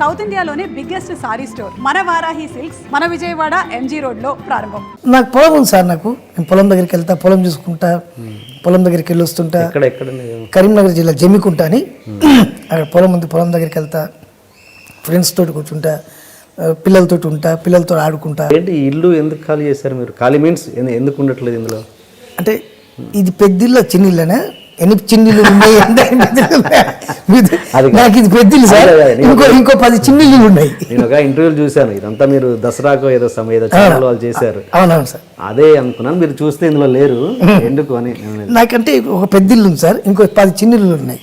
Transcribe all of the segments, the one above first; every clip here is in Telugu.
సౌత్ ఇండియాలోనే బిగ్గెస్ట్ సారీ స్టోర్ మన వారాహి సిల్క్స్ మన విజయవాడ ఎంజీ రోడ్ లో ప్రారంభం. నాకు పొలం ఉంది సార్. నేను పొలం దగ్గరికి వెళ్తా, పొలం చూసుకుంటా, పొలం దగ్గరికి వెళ్ళి వస్తుంటా. కరీంనగర్ జిల్లా జమ్మికుంట అని అక్కడ పొలం ఉంది. పొలం దగ్గరికి వెళ్తా, ఫ్రెండ్స్ తోటి కూర్చుంటా, పిల్లలతో ఉంటా, పిల్లలతో ఆడుకుంటా. ఏంటి ఇల్లు ఎందుకు ఖాళీ చేశారు మీరు? ఖాళీ మీన్స్ ఎందుకు ఉండట్లేదు ఇందులో? అంటే ఇది పెద్దిల్లు, చిన్నిళ్ళనే ఎన్ని చిన్నిళ్ళు ఉన్నాయి? నాకు ఇది పెద్దిల్లు సార్, ఇంకో 10 చిన్నిళ్ళు ఉన్నాయి. నేను ఒక ఇంటర్వ్యూలు చూశాను, ఇదంతా మీరు దసరాకు ఏదో ఛానల్ వాళ్ళు చేశారు. అవునవును సార్, అదే అనుకున్నాను. మీరు చూస్తే ఇందులో లేరు ఎందుకు అని. నాకంటే ఒక పెద్దిల్లు ఉంది సార్, ఇంకో 10 చిన్నిళ్ళు ఉన్నాయి.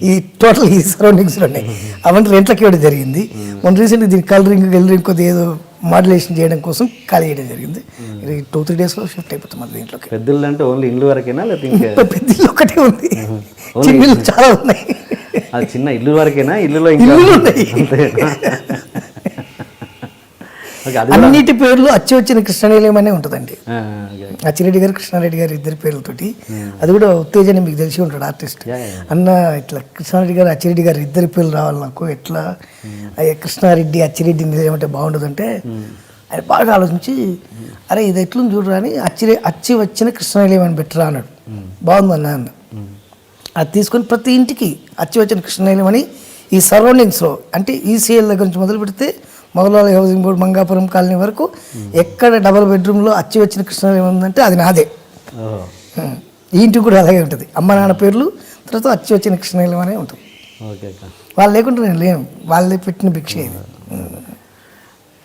ఈ టోటల్ ఈ సరౌండింగ్స్ ఉన్నాయి. అవన్నీ రెంట్లకి ఇవ్వడం జరిగింది. మొన్న రీసెంట్గా దీనికి కలరింగ్ కొద్దిగా ఏదో మాడ్యులేషన్ చేయడం కోసం ఖాళీ చేయడం జరిగింది. 2-3 డేస్లో షిఫ్ట్ అయిపోతాం మన దీంట్లోకి. పెద్దలు అంటే ఓన్లీ ఇల్లు వరకేనా లేకపోతే పెద్దలు ఒకటే ఉంది? చిన్న చాలా ఉన్నాయి. అది చిన్న ఇల్లు వరకేనా? ఇల్లులో అన్నిటి పేర్లు అచ్చి వచ్చిన కృష్ణానిలయం అనే ఉంటుందండి. అచ్చిరెడ్డి గారు, కృష్ణారెడ్డి గారు ఇద్దరి పేర్లతోటి. అది కూడా ఉత్తేజని మీకు తెలిసి ఉంటాడు ఆర్టిస్ట్ అన్న. ఇట్లా కృష్ణారెడ్డి గారు, అచ్చిరెడ్డి గారు ఇద్దరి పేర్లు రావాలి నాకు. ఎట్లా కృష్ణారెడ్డి అచ్చిరెడ్డి ఏమంటే బాగుండదంటే ఆయన బాగా ఆలోచించి, అరే ఇది ఎట్లుంది చూడరా అని అచ్చి వచ్చిన కృష్ణానిలయం అని పెట్టరా అన్నాడు. బాగుందన్న అన్న. అది తీసుకొని ప్రతి ఇంటికి అచ్చి వచ్చిన కృష్ణానిలయం అని ఈ సరౌండింగ్స్లో, అంటే ఈసీఎల్ దగ్గర నుంచి మొదలు పెడితే మొగలాల హౌసింగ్ బోర్డు, మంగాపురం కాలనీ వరకు ఎక్కడ డబుల్ బెడ్రూమ్లో అచ్చి వచ్చిన కృష్ణానిలయం ఉందంటే అది నాదే. ఈ ఇంటికి కూడా అలాగే ఉంటుంది. అమ్మ నాన్న పేర్లు తర్వాత అచ్చి వచ్చిన కృష్ణానిలయం అనే ఉంటుంది. వాళ్ళు లేకుండా నేను లేను, వాళ్ళే పెట్టిన భిక్ష ఇది.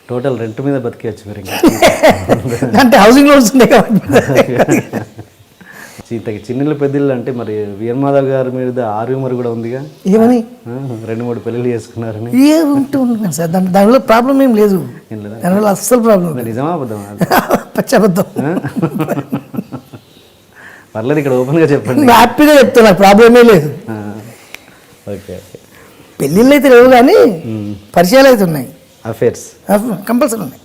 టోటల్ రెంట్ మీద బతికేయచ్చు మీరు. అంటే హౌసింగ్ లోన్స్ ఉన్నాయి కాబట్టి. చిన్నలు పెద్దలు అంటే మరి వీరమాధవ్ గారి మీద ఆర్యూమర్ కూడా ఉందిగా, ఏమని 2-3 పెళ్ళిళ్ళు చేసుకున్నారని. ఏముంటుంది సార్, దానిలో ప్రాబ్లం ఏం లేదు. దానివల్ల అస్సలు ప్రాబ్లం. నిజమా అబద్ధమా? పచ్చబద్ధం. పర్లేదు, ఇక్కడ ఓపెన్గా చెప్పండి. హ్యాపీగా చెప్తున్నా, ప్రాబ్లమే లేదు. Okay okay. పెళ్ళిళ్ళు అయితే లేవు కానీ పరిచయాలు అయితే ఉన్నాయి. అఫేర్స్ కంపల్సరీ ఉన్నాయి,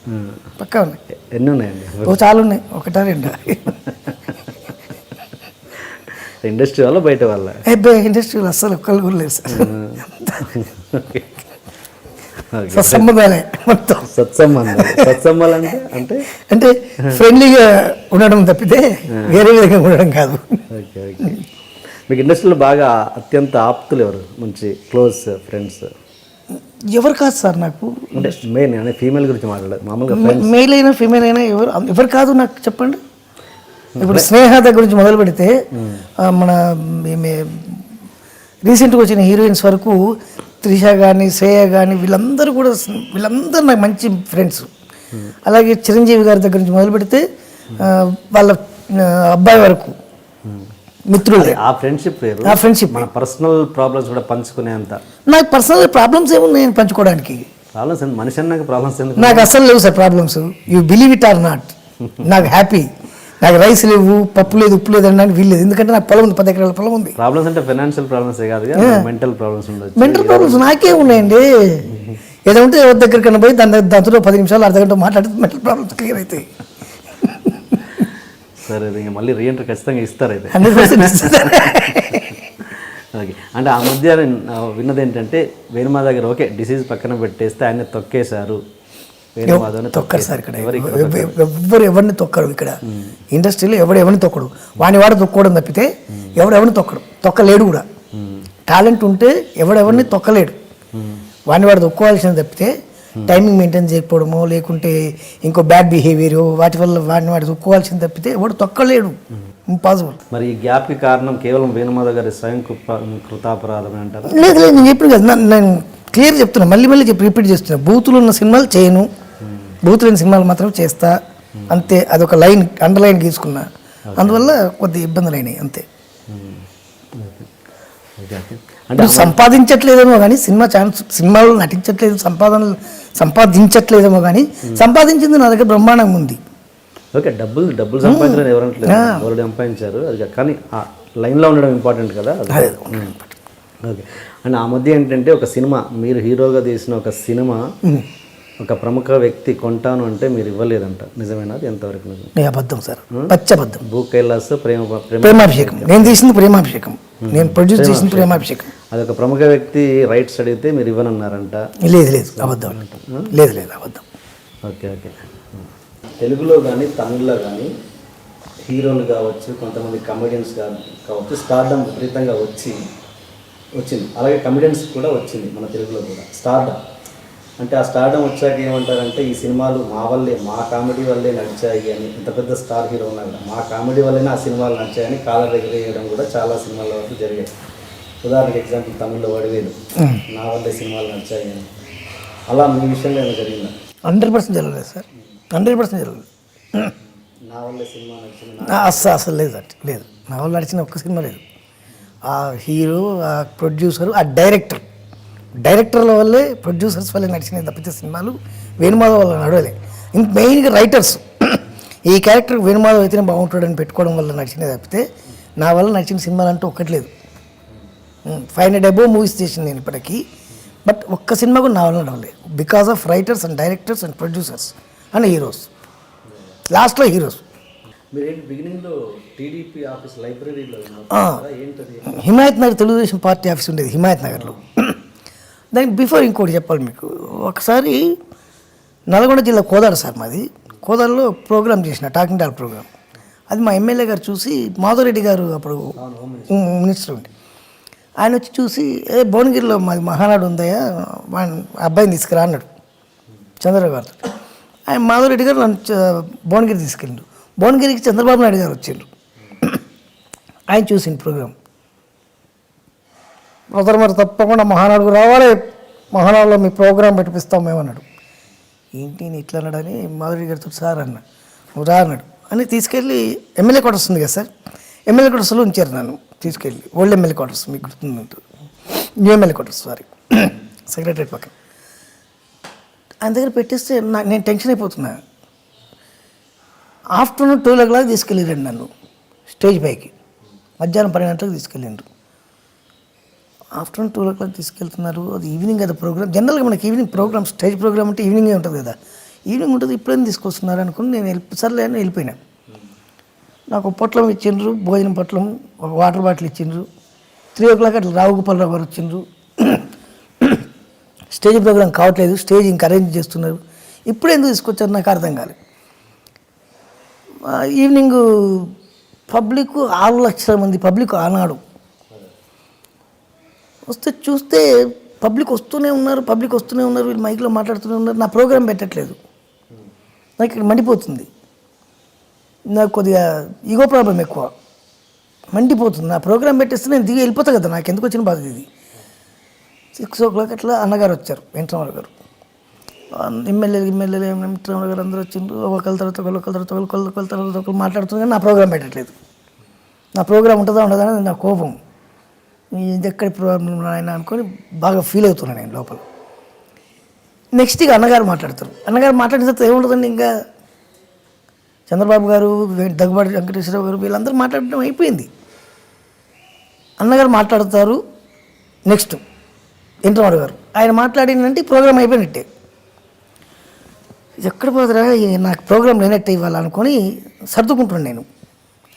పక్కా ఉన్నాయి. ఎన్ని ఉన్నాయండి? చాలా ఉన్నాయి, 1-2. ఇండస్ట్రీ వల్ల బయట వాళ్ళ? ఇండస్ట్రీలో అస్సలు ఒక్కళ్ళు కూడా లేదు సార్. సత్సంబంధాలే మొత్తం. సత్సంబాలు అంటే అంటే ఫ్రెండ్లీగా ఉండడం తప్పితే వేరే విధంగా ఉండడం కాదు. Okay okay. మీకు ఇండస్ట్రీలో బాగా అత్యంత ఆప్తులు ఎవరు, మంచి క్లోజ్ ఫ్రెండ్స్? ఎవరు కాదు సార్ నాకు. అంటే మెయిన్ అంటే ఫీమేల్ గురించి మాట్లాడదు, మామూలుగా మెయిల్ అయినా ఫీమేల్ అయినా ఎవరు కాదు నాకు చెప్పండి. ఇప్పుడు స్నేహ దగ్గర నుంచి మొదలు పెడితే మన రీసెంట్గా వచ్చిన హీరోయిన్స్ వరకు త్రిష కానీ, శ్రేయ కానీ, వీళ్ళందరూ నాకు మంచి ఫ్రెండ్స్. అలాగే చిరంజీవి గారి దగ్గర నుంచి మొదలు పెడితే వాళ్ళ అబ్బాయి వరకు మిత్రులు. ఆ ఫ్రెండ్షిప్ మన పర్సనల్ ప్రాబ్లమ్స్ కూడా పంచుకునేంత. నాకు పర్సనల్ ప్రాబ్లమ్స్ ఏమున్నాయి పంచుకోవడానికి? ప్రాబ్లమ్స్ మనిషి అన్నాక ప్రాబ్లమ్స్ ఎందుకు? నాకు అసలు లేవు sir problems. You believe it or not. నాకు హ్యాపీ. నాకు రైస్ లేవు, పప్పు లేదు, ఉప్పు లేదు అనడానికి వీల్లేదు. ఎందుకంటే నాకు పొలం ఉంది, 10 ఎకరాల పొలం ఉంది. ప్రాబ్లమ్స్ అంటే ఫైనాన్షియల్ ప్రాబ్లమ్స్ కాదు, మెంటల్ ప్రాబ్లమ్స్ ఉండొచ్చు. మెంటల్ ప్రాబ్లమ్స్ నాకే ఉన్నాయండి. ఏదో ఉంటే ఎవరి దగ్గరికన్నా పోయి దాంతో 10 నిమిషాలు, అర్ధగంట మాట్లాడితే మెంటల్ ప్రాబ్లమ్స్ క్లియర్ అవుతాయి. సరే, ఇంకా మళ్ళీ రీఎంట్రీ ఖచ్చితంగా ఇస్తారు అయితే. 100% ఓకే. అంటే ఆ మధ్య విన్నది ఏంటంటే వేణుమాధవ్ దగ్గర ఓకే డిసీజ్ పక్కన పెట్టేస్తే ఆయన తొక్కేశారు. తొక్కరు సార్ ఇక్కడ, ఎవరిని తొక్కరు ఇక్కడ ఇండస్ట్రీలో. ఎవరిని తొక్కడు, వాడు తొక్కోవడం తప్పితే ఎవరిని తొక్కలేడు కూడా. టాలెంట్ ఉంటే ఎవరిని తొక్కలేడు. వాడు తొక్కోవాల్సింది తప్పితే టైమింగ్ మెయింటైన్ చేయకపోవడమో, లేకుంటే ఇంకో బ్యాడ్ బిహేవియర్, వాటి వల్ల వాడు తొక్కోవాల్సింది తప్పితే ఎవడు తొక్కలేడు. ఇంపాసిబుల్. మరి ఈ గ్యాప్కి కారణం కేవలం వేణుమాధవ్ గారి స్వయం కృతాపరాధం అంటారు? లేదు, నేను చెప్పిన కదా, నేను క్లియర్ చెప్తున్నా, మళ్ళీ రిపీట్ చేస్తున్నా. బూతులు ఉన్న సినిమాలు చేయను, బూతులేని సినిమాలు మాత్రం చేస్తా, అంతే. అదొక లైన్, అండర్లైన్ గీసుకున్నా. అందువల్ల కొద్ది ఇబ్బందులు అయినాయి అంతే. అంటే సంపాదించట్లేదేమో కానీ సినిమాలు నటించట్లేదు, సంపాదించట్లేదేమో కానీ సంపాదించింది నా దగ్గర బ్రహ్మాండంగా ఉంది. ఓకే, డబ్బులు సంపాదించలేదు ఎవరంటలేదు, ఎవరు సంపాదించారు అది. కానీ ఆ లైన్లో ఉండడం ఇంపార్టెంట్ కదా. ఓకే. అండ్ ఆ మధ్య ఏంటంటే ఒక సినిమా, మీరు హీరోగా తీసిన ఒక సినిమా ఒక ప్రముఖ వ్యక్తి కొంటాను అంటే మీరు ఇవ్వలేదంట, నిజమేనా? అది ఎంతవరకు నిజం? అబద్ధం సార్, పచ్చబద్ధం. భూ కైలాస్ ప్రేమాభిషేకం నేను తీసింది, ప్రేమాభిషేకం నేను ప్రొడ్యూస్ చేసింది ప్రేమాభిషేకం. అదొక ప్రముఖ వ్యక్తి రైట్స్ అడిగితే మీరు ఇవ్వనన్నారంట. లేదు లేదు అబద్ధం, లేదు లేదు అబద్ధం. Okay okay. తెలుగులో కానీ తమిళ్లో కానీ హీరోలు కావచ్చు, కొంతమంది కమెడియన్స్ కావచ్చు, స్టార్డమ్ విపరీతంగా వచ్చింది. అలాగే కమెడియన్స్ కూడా వచ్చింది మన తెలుగులో కూడా స్టార్డమ్. అంటే ఆ స్టార్డమ్ వచ్చాక ఏమంటారంటే ఈ సినిమాలు మా కామెడీ వల్లే నడిచాయి అని. ఇంత పెద్ద స్టార్ హీరో ఉన్నారు, మా కామెడీ వల్లనే ఆ సినిమాలు నడిచాయని కాలర్ ఎగరేయడం కూడా చాలా సినిమాల వరకు జరిగాయి. ఉదాహరణకి ఎగ్జాంపుల్ తమిళ్లో వడివేలు, నా వల్లే సినిమాలు నడిచాయి అని. అలా మీ విషయంలో ఏమైనా జరిగిందా? 100% జరగలేదు సార్, 100% జరగలేదు. నా వల్లే సినిమా నడిచింది అసలు లేదండి, లేదు. నా వల్ల నడిచిన ఒక్క సినిమా లేదు. ఆ హీరో, ఆ ప్రొడ్యూసరు, ఆ డైరెక్టర్ల వల్లే, ప్రొడ్యూసర్స్ వల్లే నడిచినాయి తప్పితే సినిమాలు వేణుమాధవ్ వల్ల నడవలే. ఇంక మెయిన్గా రైటర్స్ ఈ క్యారెక్టర్ వేణుమాధవ్ అయితేనే బాగుంటాడని పెట్టుకోవడం వల్ల నడిచినాయి తప్పితే నా వల్ల నడిచిన సినిమాలు అంటూ ఒక్కటి లేదు. 500 అబోవ్ మూవీస్ చేసింది నేను ఇప్పటికీ, బట్ ఒక్క సినిమా కూడా నా వల్ల నడవలేదు. Because of writers and directors and producers and heroes, లాస్ట్లో హీరోస్. మీరేంటి బిగినింగ్లో టీడీపీ ఆఫీస్ లైబ్రరీలో ఏంటది? హిమాయత్ నగర్ తెలుగుదేశం పార్టీ ఆఫీస్ ఉండేది హిమాయత్ నగర్లో. దానికి బిఫోర్ ఇంకోటి చెప్పాలి మీకు. ఒకసారి నల్గొండ జిల్లా కోదాడ సార్ మాది, కోదాడలో ప్రోగ్రామ్ చేసిన టాకింగ్ టాల్ ప్రోగ్రామ్. అది మా ఎమ్మెల్యే గారు చూసి, మాధవరెడ్డి గారు అప్పుడు మినిస్టర్ ఉండి, ఆయన వచ్చి చూసి భువనగిరిలో మాది మహానాడు ఉందయ్యా, అబ్బాయిని తీసుకురా అన్నాడు చంద్రబాబు గారు. ఆయన మాధవరెడ్డి గారు నన్ను భువనగిరి తీసుకెళ్ళిండు. భువనగిరికి చంద్రబాబు నాయుడు గారు వచ్చిండ్రు. ఆయన చూసిండు ప్రోగ్రామ్. మరి తప్పకుండా మహానాడుకు రావాలి, మహానాడులో మీ ప్రోగ్రాం పెట్టిస్తాం మేమన్నాడు. ఏంటి నేను ఇట్లా అన్నాడని మాధవరెడ్డి గారితో సార్ అన్న, నువ్వు రా అన్నాడు. అని తీసుకెళ్ళి ఎమ్మెల్యే క్వార్టర్స్ ఉంది కదా సార్, ఎమ్మెల్యే క్వార్టర్స్లో ఉంచారు నన్ను తీసుకెళ్ళి. ఓల్డ్ ఎమ్మెల్యే క్వార్టర్స్ మీకు గుర్తుందంటూ, new MLA quarters sorry, secretariat పక్కన. ఆయన దగ్గర పెట్టేస్తే నేను టెన్షన్ అయిపోతున్నా. ఆఫ్టర్నూన్ 12 o'clock తీసుకెళ్ళిరండి నన్ను స్టేజ్ పైకి, మధ్యాహ్నం 12 గంటలకు తీసుకెళ్ళిండ్రు. ఆఫ్టర్నూన్ 12 o'clock తీసుకెళ్తున్నారు, అది ఈవినింగ్ కదా ప్రోగ్రామ్. జనరల్గా మనకి ఈవినింగ్ ప్రోగ్రామ్, స్టేజ్ ప్రోగ్రామ్ అంటే ఈవినింగే ఉంటుంది కదా, ఈవినింగ్ ఉంటుంది, ఇప్పుడేం తీసుకొస్తున్నారు అనుకుని నేను సర్లే అని వెళ్ళిపోయినా. నాకు పొట్లం ఇచ్చిండ్రు, భోజనం పొట్లం, ఒక వాటర్ బాటిల్ ఇచ్చిండ్రు. 3 o'clock అట్లా రావుగోపాలరావు గారు వచ్చిండ్రు. స్టేజ్ ప్రోగ్రామ్ కావట్లేదు, స్టేజ్ ఇంకా అరేంజ్ చేస్తున్నారు, ఇప్పుడు ఎందుకు తీసుకొచ్చారు నాకు అర్థం కాలేదు. ఈవినింగ్ పబ్లిక్ 6 లక్షల మంది పబ్లిక్ ఆనాడు వస్తే చూస్తే పబ్లిక్ వస్తూనే ఉన్నారు, వీళ్ళు మైక్లో మాట్లాడుతూనే ఉన్నారు. నా ప్రోగ్రాం పెట్టట్లేదు, నాకు ఇక్కడ మండిపోతుంది. నాకు కొద్దిగా ఈగో ప్రాబ్లం ఎక్కువ, మండిపోతుంది. నా ప్రోగ్రాం పెట్టేస్తే నేను దిగి వెళ్ళిపోతా కదా, నాకు ఎందుకు వచ్చిన బాధ ఇది. 6 o'clock అట్లా అన్నగారు వచ్చారు, వెంకటరామరావు గారు, ఎమ్మెల్యేలు వెంకటరామరావు గారు అందరూ వచ్చిండ్రు. ఒకళ్ళ తర్వాత ఒకళ్ళు మాట్లాడుతుంది, కానీ నా ప్రోగ్రాం పెట్టట్లేదు. నా ప్రోగ్రాం ఉంటుందా ఉండదని నా కోపం, ఇది ఎక్కడి ప్రాబ్లం ఆయన అనుకొని బాగా ఫీల్ అవుతున్నాను నేను లోపల. నెక్స్ట్ ఇక అన్నగారు మాట్లాడతారు. అన్నగారు మాట్లాడిన తర్వాత ఏముంటుందండి, ఇంకా చంద్రబాబు గారు, దగ్గుబాటి వెంకటేశ్వరరావు గారు వీళ్ళందరూ మాట్లాడడం అయిపోయింది. అన్నగారు మాట్లాడతారు. నెక్స్ట్ వెంకటరామరావు గారు ఆయన మాట్లాడిందంటే ప్రోగ్రామ్ అయిపోయినట్టే. ఎక్కడ పోదురా నాకు ప్రోగ్రామ్ లేనట్టే ఇవ్వాలనుకొని సర్దుకుంటున్నాను నేను,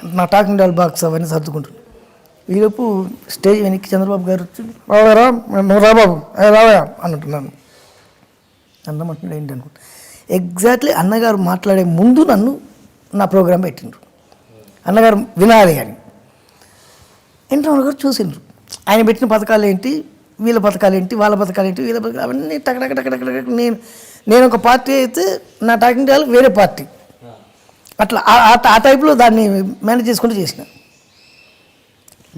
నా టాకింగ్ డాల్ బాక్స్ అవన్నీ సర్దుకుంటున్నాను. ఈలోపు స్టేజ్ వెనక్కి చంద్రబాబు గారు వచ్చి, రావారా నువ్వు రాబాబు రావయా అన్నట్టున్నాను. అన్నమంటున్నాడు ఏంటి అనుకుంటా. ఎగ్జాక్ట్లీ అన్నగారు మాట్లాడే ముందు నన్ను నా ప్రోగ్రాం పెట్టిండ్రు, అన్నగారు వినాలి అని. వెంకటరామరావు గారు చూసిండ్రు, ఆయన పెట్టిన పథకాలు ఏంటి, వీళ్ళ పథకాలు ఏంటి, వాళ్ళ పథకాలు ఏంటి, వీళ్ళ పథకాలు అవన్నీ టక్ నేను ఒక పార్టీ అయితే నా టాకింగ్ డాల్ వేరే పార్టీ, అట్లా ఆ టైప్లో దాన్ని మేనేజ్ చేసుకుంటూ చేసిన.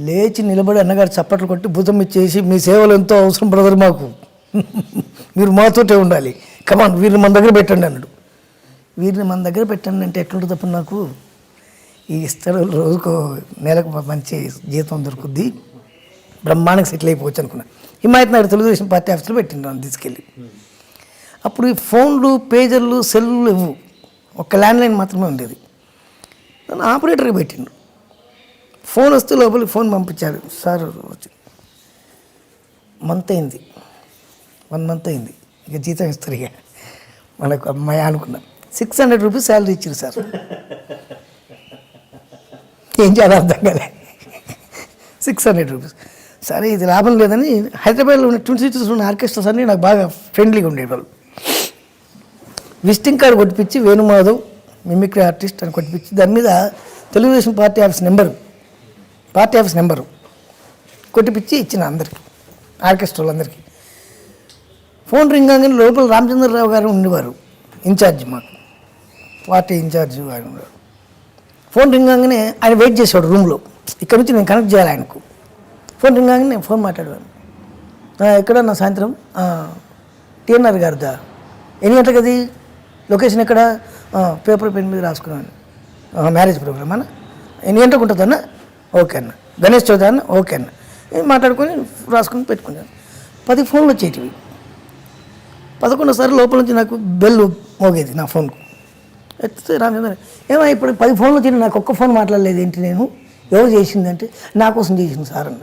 లేచి నిలబడి అన్నగారు చప్పట్లు కొట్టి భుజం ఇచ్చేసి, మీ సేవలు ఎంతో అవసరం బ్రదర్ మాకు, మీరు మాతోటే ఉండాలి, కమాన్ వీరిని మన దగ్గర పెట్టండి అన్నాడు. వీరిని మన దగ్గర పెట్టండి అంటే ఎట్లుంటుంది తప్ప నాకు ఈ ఇస్తాడు, రోజుకు నెలకు మంచి జీతం దొరుకుద్ది, బ్రహ్మాండంగా సెటిల్ అయిపోవచ్చు అనుకున్నా. హిమాయత్ నగర్ తెలుగుదేశం పార్టీ ఆఫీస్లో పెట్టిండు నన్ను తీసుకెళ్ళి. అప్పుడు ఈ ఫోన్లు, పేజర్లు, సెల్లు ఇవ్వు, ఒక ల్యాండ్లైన్ మాత్రమే ఉండేది. నన్ను ఆపరేటర్గా పెట్టిండు. ఫోన్ వస్తే లోపలికి ఫోన్ పంపించారు, సార్ వచ్చి 1 month అయింది, ఇక జీతం ఇస్తారు, ఇక మనకు అమ్మాయి అనుకున్నా. 600 rupees శాలరీ ఇచ్చారు సార్. ఏం చేయాలి అర్థం కాలే. 600 rupees సరే ఇది లాభం లేదని హైదరాబాద్లో ఉన్న ట్విన్ సిటీస్లో ఉన్న ఆర్కెస్ట్రాస్ అన్నీ నాకు బాగా ఫ్రెండ్లీగా ఉండేవాళ్ళు. విజిటింగ్ కార్డు కొట్టిపించి వేణుమాధవ్ మిమిక్రీ ఆర్టిస్ట్ అని కొట్టిపించి దాని మీద తెలుగుదేశం పార్టీ ఆఫీస్ నెంబరు కొట్టిపించి ఇచ్చిన అందరికి ఆర్కెస్ట్రా వాళ్ళందరికీ. ఫోన్ రింగ్ కాగానే లోపల రామచంద్రరావు గారు ఉండేవారు, ఇన్ఛార్జ్ మాకు పార్టీ ఇన్ఛార్జ్ ఆయన ఉండేవారు. ఫోన్ రింగ్ కాగానే ఆయన వెయిట్ చేసేవాడు రూమ్లో, ఇక్కడ నుంచి నేను కనెక్ట్ చేయాలి ఆయనకు. ఫోన్ రింగ్ కాగానే నేను ఫోన్ మాట్లాడేవాను. ఎక్కడ నా సాయంత్రం టీఎన్ఆర్ గారిదా, ఎన్ని గంటలకు అది, లొకేషన్ ఎక్కడ, పేపర్ పెన్ మీద రాసుకున్నాను. మ్యారేజ్ ప్రోగ్రామ్ అన్న, ఎన్ని గంటలకు ఉంటుందన్న, ఓకే అన్న, గణేష్ చౌదరి అన్న, ఓకే అన్న, మాట్లాడుకొని రాసుకొని పెట్టుకున్నాను. 10 ఫోన్లు వచ్చేటివి. 11 సార్లు లోపల నుంచి నాకు బెల్ మోగేది నా ఫోన్కు. ఎత్తితే రామచంద్ర ఏమో ఇప్పుడు 10 ఫోన్లు వచ్చి నాకు ఒక్క ఫోన్ మాట్లాడలేదు ఏంటి, నేను ఎవరు చేసిందంటే నా కోసం చేసింది సార్ అన్న.